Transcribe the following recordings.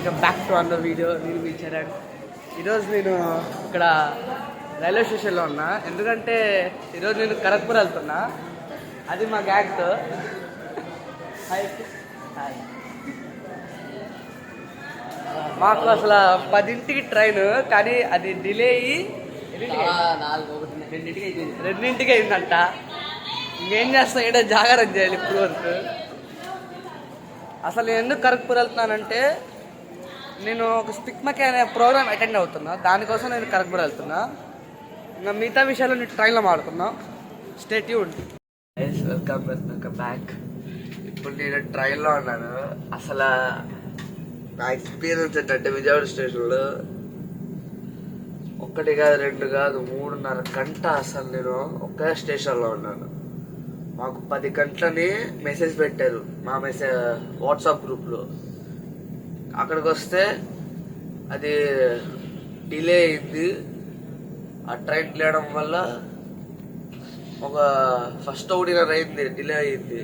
Welcome back to అన్న video. నేను మీ చరణ్. ఈరోజు నేను ఇక్కడ రైల్వే స్టేషన్లో ఉన్నా, ఎందుకంటే ఈరోజు నేను ఖరగ్పూర్ వెళ్తున్నా. అది మా గ్యాంగ్తో. Hi hi. మాకు అసలు 10ంటికి ట్రైన్, కానీ అది డిలే అయ్యి రెండింటికి అయిందంట. ఇంకేం చేస్తాం, ఏదో జాగ్రత్త చేయాలి ఇప్పుడు వరకు. అసలు నేను ఎందుకు ఖరగ్పూర్ వెళ్తున్నానంటే, నేను ఒక స్టిక్మకి అనే ప్రోగ్రామ్ అటెండ్ అవుతున్నా, దానికోసం నేను ఖరగ్పూర్ వెళ్తున్నా. ఇంకా మిగతా విషయాలు నేను ట్రైన్లో మాడుతున్నా. Stay tuned. Welcome back. ఇప్పుడు నేను ట్రైన్లో ఉన్నాను. అసలు నా ఎక్స్పీరియన్స్ ఏంటంటే, విజయవాడ స్టేషన్లో 1 కాదు 2 కాదు 3.5 గంట అసలు నేను ఒకే స్టేషన్లో ఉన్నాను. మాకు 10 గంటలని మెసేజ్ పెట్టారు మా వాట్సాప్ గ్రూప్లో. అక్కడికి వస్తే అది డిలే అయింది. ఆ ట్రైన్ డిలే అవడం వల్ల ఫస్ట్ 1.5 అయింది, డిలే అయింది.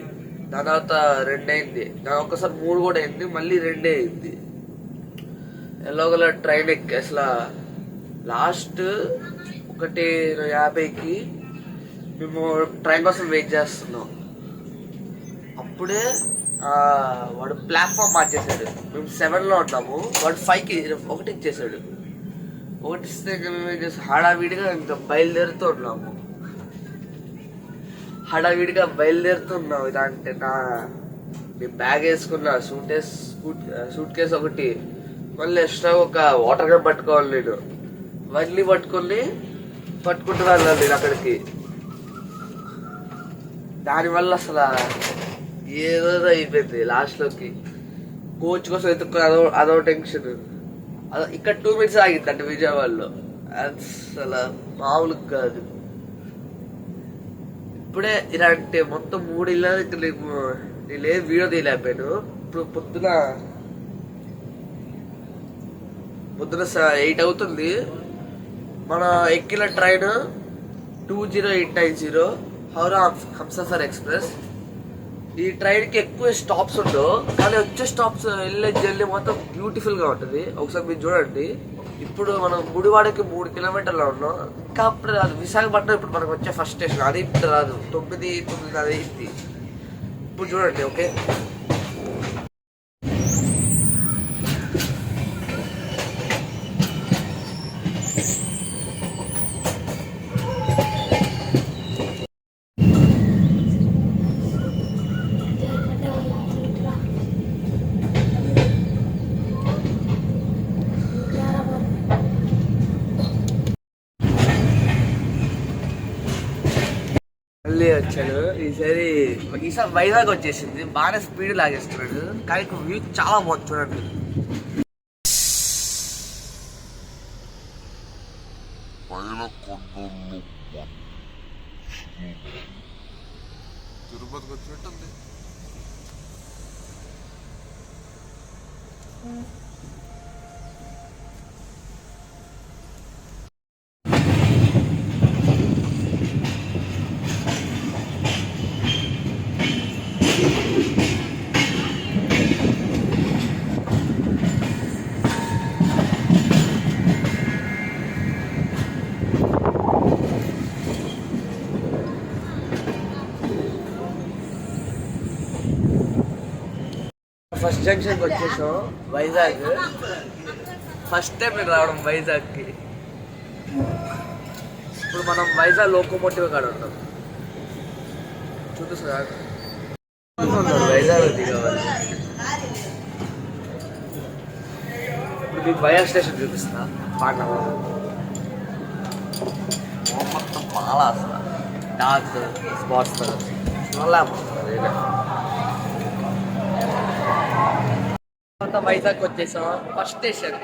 దాని తర్వాత 2 అయింది, దాని ఒక్కసారి 3 కూడా అయింది, మళ్ళీ 2 అయింది. ఎలాగోలా ట్రైన్ ఎక్కి అసలు లాస్ట్ 1:50కి మేము ట్రైన్ కోసం వెయిట్ చేస్తున్నాం. అప్పుడే వాడు ప్లాట్ఫామ్ మార్చేసాడు. మేము 7లో ఉన్నాము, వాడు 5కి 1 ఇచ్చేసాడు. 1 ఇస్తే మేము ఏం చేస్తాం, హడావిడిగా ఇంకా బయలుదేరుతున్నాము. ఇదంటే నేను బ్యాగ్ వేసుకున్నా, సూట్ కేసు ఒకటి, మళ్ళీ ఎక్స్ట్రా ఒక వాటర్ క్యాన్ పట్టుకోవాలి. నేను మళ్ళీ పట్టుకుంటూ వెళ్ళాలి నేను అక్కడికి. దానివల్ల అసలు ఏదో అయిపోయింది. లాస్ట్లోకి కోచ్ కోసం ఎత్తుకుని అదో టెన్షన్. ఇక్కడ 2 minutes ఆగింది అంటే విజయవాడలో. అసలు మామూలు కాదు. ఇప్పుడే ఇలాంటి మొత్తం 3 ఇళ్ళ నేను ఏ వీడియో తీయలేకపోయాను. ఇప్పుడు పొద్దున 8 అవుతుంది. మన ఎక్కిన ట్రైన్ 20890 హౌరా హంసఫర్ ఎక్స్ప్రెస్. ఈ ట్రైన్కి ఎక్కువ స్టాప్స్ ఉండవు, కానీ వచ్చే స్టాప్స్ వెళ్ళి మొత్తం బ్యూటిఫుల్గా ఉంటుంది. ఒకసారి మీరు చూడండి. ఇప్పుడు మనం గుడివాడకి 3 కిలోమీటర్లు ఉన్నాం. ఇంకా అప్పుడు రాదు విశాఖపట్నం. ఇప్పుడు మనకు వచ్చే ఫస్ట్ స్టేషన్ అది ఇప్పుడు రాదు. 9 అది అయింది. ఇప్పుడు చూడండి. ఓకే, మళ్ళీ వచ్చాడు. ఈసారి వైజాగ్ వచ్చేసింది. బాగానే స్పీడ్ లాగేస్తున్నాడు, కానీ వ్యూ చాలా బాగుంది. చూడండి. తిరుపతికి వచ్చినట్టుంది. ఫస్ట్ జంక్షన్కి వచ్చేసాం, వైజాగ్. ఫస్ట్ టైం నేను రావడం వైజాగ్కి. ఇప్పుడు మనం వైజాగ్ లోకోమోటివ్ కాడ ఉంటాం. చూపిస్తున్నారు వైజాగ్ దిగవాలి. ఇప్పుడు మీకు వైజాగ్ స్టేషన్ చూపిస్తున్నా. పాండవ మొత్తం చాలా అసలు డార్క్ స్పాట్స్ చాలా వైజాగ్ వచ్చేసాం. ఫస్ట్ స్టేషన్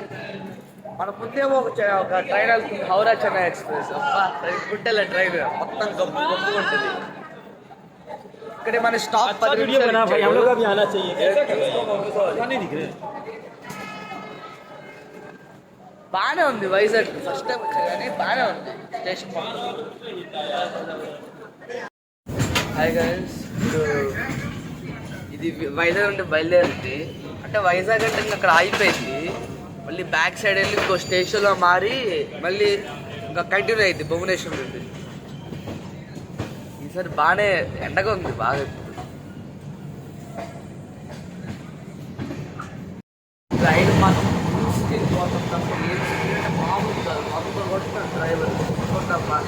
మన ముందేమో ఒక ట్రైన్ వెళ్తుంది, హౌరా చెన్నై ఎక్స్ప్రెస్. గుంటెల ట్రైన్ మొత్తం గబ్బు ఉంటుంది. ఇక్కడ మన స్టాప్ బాగానే ఉంది. వైజాగ్ ఫస్ట్ టైం వచ్చా, కానీ బాగానే ఉంది స్టేషన్. హాయ్ గైస్, ఇది వైజాగ్ నుండి బయలుదేరింది. అంటే వైజాగ్ అంటే అక్కడ ఆగిపోయింది. మళ్ళీ బ్యాక్ సైడ్ వెళ్ళి ఇంకో స్టేషన్లో మారి మళ్ళీ ఇంకా కంటిన్యూ అయింది భువనేశ్వర్ నుండి. ఈసారి బాగానే ఎండగా ఉంది బాగా. రైడ్ మాత్రం మామూలు కాదు, మామూలు కొట్టుతాను డ్రైవర్ కొట్టమ్మా.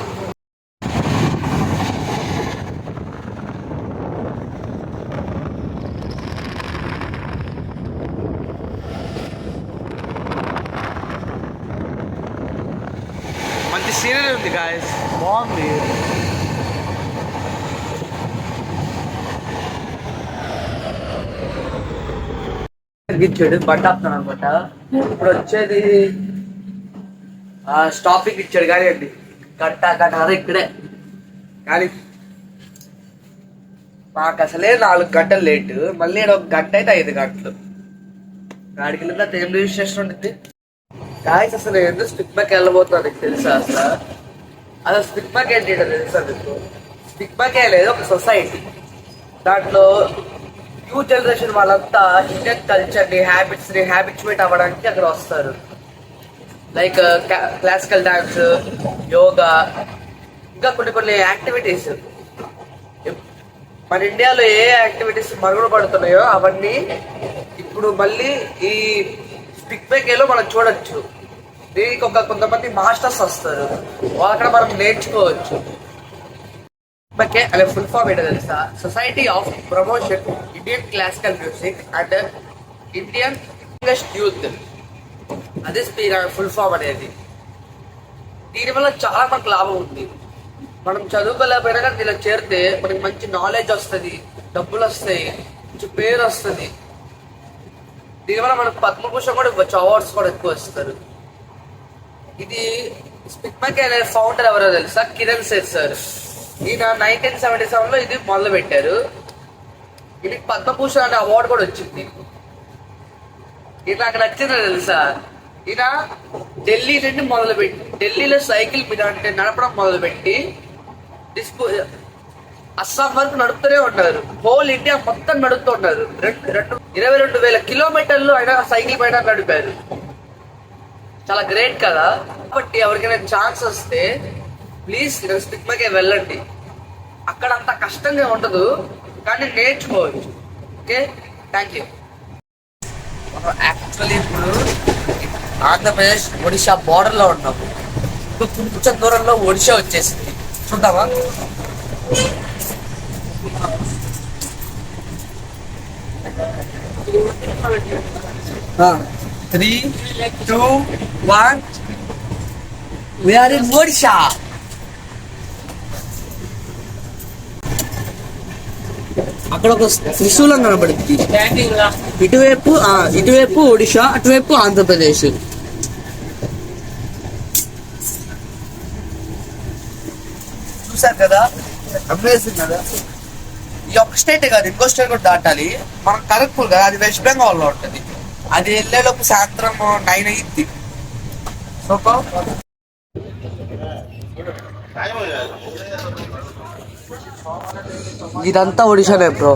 మంచి సీనరీ ఉంది గాయస్, బాగుంది. ఇచ్చాడు బండి ఆపుతాను అనమాట. ఇప్పుడు వచ్చేది స్టాపింగ్ ఇచ్చాడు కానీ అండి గట్ట అదే ఇక్కడే. కానీ మాకు అసలే 4 గంటలు లేట్, మళ్ళీ 1 గంట అయితే 5 గంటలు. గాడికి వెళ్ళిన ఏం రిజిస్ట్రేషన్ ఉంటుంది గాయస్. అసలు ఎందుకు స్టిక్ బ్యాక్ వెళ్ళబోతున్నా నీకు తెలుసా? అసలు స్టిక్ బ్యాక్ ఏంటి తెలుసా మీకు? స్టిక్ బ్యాక్ లేదు, ఒక సొసైటీ. దాంట్లో న్యూ జనరేషన్ వాళ్ళంతా ఇండియన్ కల్చర్ని హ్యాబిట్స్ని హ్యాబిచ్యువేట్ అవ్వడానికి అక్కడ వస్తారు. లైక్ క్లాసికల్ డాన్స్, యోగా, ఇంకా కొన్ని యాక్టివిటీస్. మన ఇండియాలో ఏ యాక్టివిటీస్ మరుగున పడుతున్నాయో అవన్నీ ఇప్పుడు మళ్ళీ ఈ స్టిక్ బ్యాక్లో మనం చూడొచ్చు. దీనికి కొంతమంది మాస్టర్స్ వస్తారు, అక్కడ మనం నేర్చుకోవచ్చు. అనే ఫుల్ ఫామ్ ఏంటో తెలుసా? Society of promotion Indian classical music and Indian English youth. అదే ఫుల్ ఫామ్ అనేది. దీనివల్ల చాలా మనకు లాభం ఉంది. మనం చదువుకోలేకపోయినా కానీ దీనిలో చేరితే మనకి మంచి నాలెడ్జ్ వస్తుంది, డబ్బులు వస్తాయి, మంచి పేరు వస్తుంది. దీనివల్ల మనకు పద్మభూషణ్ కూడా ఇవ్వచ్చు, అవార్డ్స్ కూడా ఎక్కువ వస్తారు. ఇది స్టిక్ బ్యాక్ అనే ఫౌండర్ ఎవరో తెలుసా? కిరణ్ సేథ్ సార్. ఈయన 1977లో ఇది మొదలు పెట్టారు. ఇది పద్మభూషణ్ అనే అవార్డు కూడా వచ్చింది. ఇది నాకు నచ్చింది తెలుసా? ఈయన ఢిల్లీ నుండి మొదలుపెట్టి, ఢిల్లీలో సైకిల్ మీద అంటే నడపడం మొదలుపెట్టి అస్సాం వరకు నడుపుతూనే ఉన్నారు. హోల్ ఇండియా మొత్తం నడుపుతూ ఉన్నారు. 22,000 కిలోమీటర్లు ఆయన సైకిల్ పైన నడిపారు. చాలా గ్రేట్ కదా. కాబట్టి ఎవరికైనా ఛాన్స్ వస్తే ప్లీజ్ స్టిక్ బ్యాక్ వెళ్ళండి. అక్కడ అంత కష్టంగా ఉండదు కానీ నేర్చుకోవచ్చు. Okay, thank you. యాక్చువల్లీ ఇప్పుడు ఆంధ్రప్రదేశ్ ఒడిశా బార్డర్లో ఉన్నాము. కొంచెం దూరంలో ఒడిశా వచ్చేసింది, చూద్దామా? 3, 2, 1. We are in Odisha. అక్కడ ఒక త్రిశూలం కనబడుతుంది. ఇటువైపు ఒడిశా, అటువైపు ఆంధ్రప్రదేశ్. చూసారు కదా, అమేజింగ్ కదా. ఈ ఒక్క స్టేటే కాదు, ఇంకో స్టేట్ కూడా దాటాలి. మనం కరెక్ట్ఫుల్ కదా, అది వెస్ట్ బెంగాల్లో ఉంటుంది. అది వెళ్ళేలోపు సాయంత్రం 9 అయ్యింది. ఇదంతా ఒడిశానే బ్రో.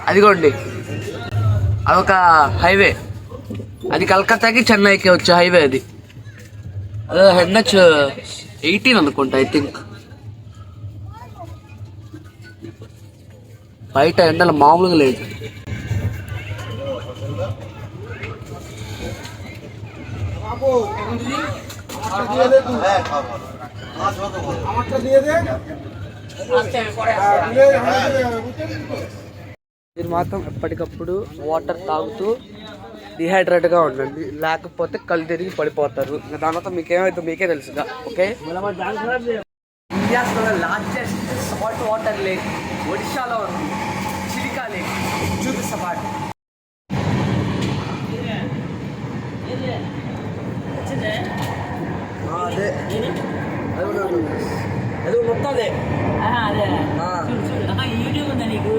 అదిగోండి, అదొక హైవే. అది కలకత్తాకి చెన్నైకి వచ్చే హైవే. అది NH18 అనుకుంటా, ఐ థింక్. బయట ఎండలు మామూలుగా లేదు. మీరు మాత్రం ఎప్పటికప్పుడు వాటర్ తాగుతూ డిహైడ్రేట్గా ఉండండి, లేకపోతే కళ్ళు తిరిగి పడిపోతారు. దానితో మీకేమైతే మీకే తెలుసుగా. Okay, India's largest salt water lake ఒడిశాలో ఉంది, చిలికా లేక్. చూపిస్తా పాటు. అదే అది మొత్తం అదే. యూట్యూబ్ ఉందా నీకు?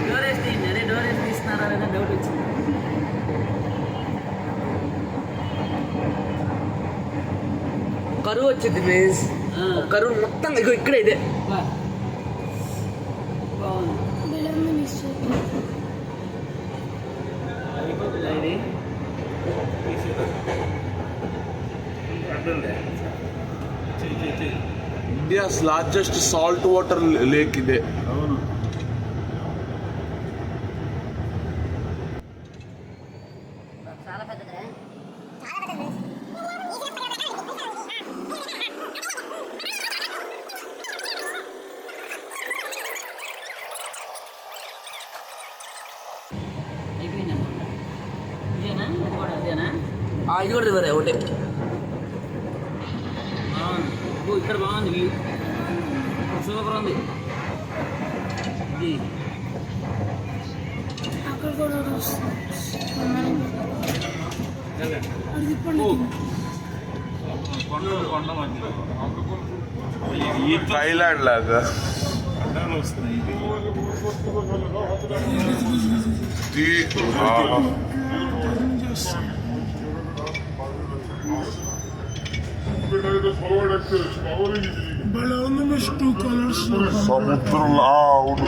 డోర్ వేసి అదే డోర్ వేసి తీస్తున్నారా లేదా డౌట్ వచ్చింది. కరువు వచ్చింది మీన్స్, కరువు మొత్తం ఇక్కడే ఇదే. India's largest salt water lake ఇదే. అవును. చాలా పెద్దదిరా. ఇదేనా? ఇది కూడా అదేనా? ఇది కూడా రివరే ఒకటే. ఇక్కడ బాగుంది వ్యూ, సూపర్ ఉంది. ఇది థాయిలాండ్ లాగా సముద్రంలో. అవును.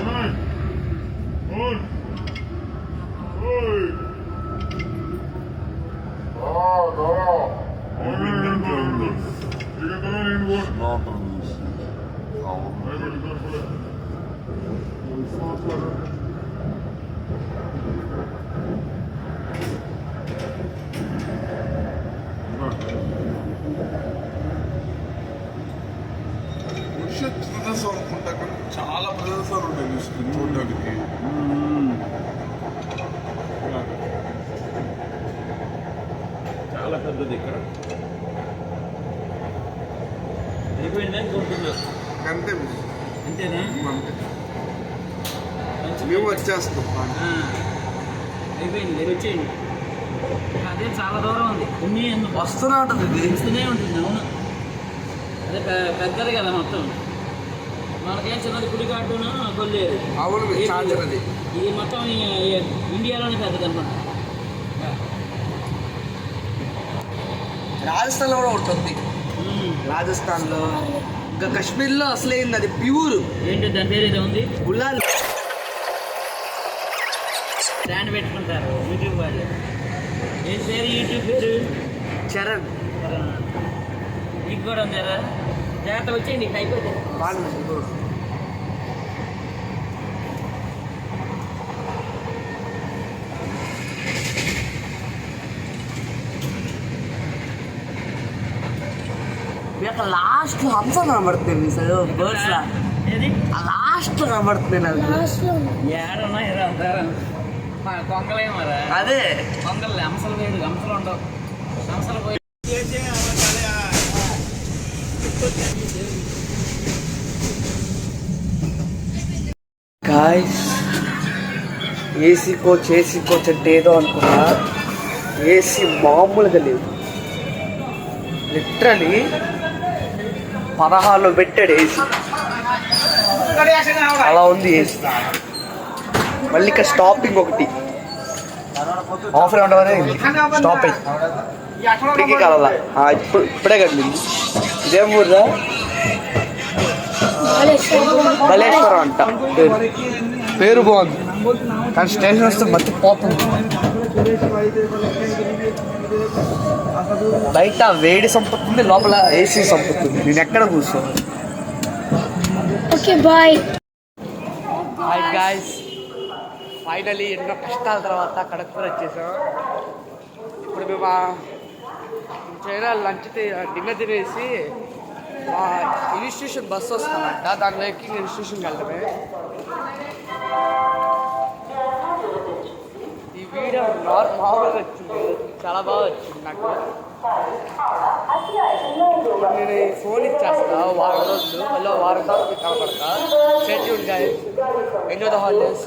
ప్రదేశం అనుకుంటా కానీ చాలా ప్రదేశాలు ఉంటాయి చూడడానికి. చాలా పెద్దది ఇక్కడ. అయిపోయిందా కోరుతున్నా? అంతే అంతేనా? మేము వచ్చేస్తాం. అయిపోయింది, వచ్చేయండి. అదే చాలా దూరం ఉంది, వస్తూనే ఉంటుంది, ఇది వస్తూనే ఉంటుంది. అవును, అదే పెద్దది కదా మొత్తం. మనకేం చిన్నది కుడికాటును కొల్లేరు. అవును, చార్జర్ అది. ఇది మొత్తం ఇండియాలోనే పెద్దది అనమాట. రాజస్థాన్లో కూడా ఉంటుంది. రాజస్థాన్లో ఇంకా కాశ్మీర్లో అసలైంది అది ప్యూర్. ఏంటి దాని పేరు ఏదో ఉంది, గులాల్. స్టాండ్ పెట్టుకుంటారు యూట్యూబ్ వాళ్ళు. ఏం పేరు యూట్యూబ్ పేరు? చరణ్. మీకు కూడా ఉందారా? జాగ్రత్త వచ్చేయండి, అయిపోతుంది. లాస్ట్ హంస కనబడుతుంది సార్, బర్డ్స్ లా. ఏది లాస్ట్ కనబడుతుంది నాకు. ఏడన్నా ఏదో అంటారు కొంగలేమరా? అదే కొంగలు హంసలు వేరు, హంసలు ఉండవు. హంసలు పోయి గాయ్స్, ఏసీ కోచ్ అంటే ఏదో అనుకున్నా. ఏసీ మామూలుగా లేవు. లిటరలీ 16లో పెట్టాడు ఏసీ, అలా ఉంది ఏసీ. మళ్ళీ ఇక్కడ స్టాపింగ్ ఒకటి ఆఫర్ ఉండవనే స్టాపింగ్ ఇప్పటికీ కలదా. ఇప్పుడే కట్టింది. ఇదేం ఊర్రా? బలేశ్వరం అంట పేరు బాగుంది, కానీ స్టేషన్ వస్తే మర్చిపోతుంది. బయట వేడి సంపుతుంది, లోపల ఏసీ సంపుతుంది. నేను ఎక్కడ కూర్చోను. Okay bye. Hi guys, finally ఎన్నో కష్టాల తర్వాత కడక్పూర్ వచ్చేసాం. ఇప్పుడు మేము చైనా లంచ్ డిన్నర్ తినేసి ఇన్స్టిట్యూషన్ బస్సు వస్తామంట, దానిలో ఎక్కి ఇన్స్టిట్యూషన్కి వెళ్ళడమే. ఈ వీడియో మామూలుగా వచ్చింది, చాలా బాగా వచ్చింది నాకు. నేను ఈ ఫోన్ ఇచ్చేస్తా వారం రోజులు, మళ్ళీ వారం తర్వాత మీకు కనపడతా. Stay tuned guys, enjoy the holidays.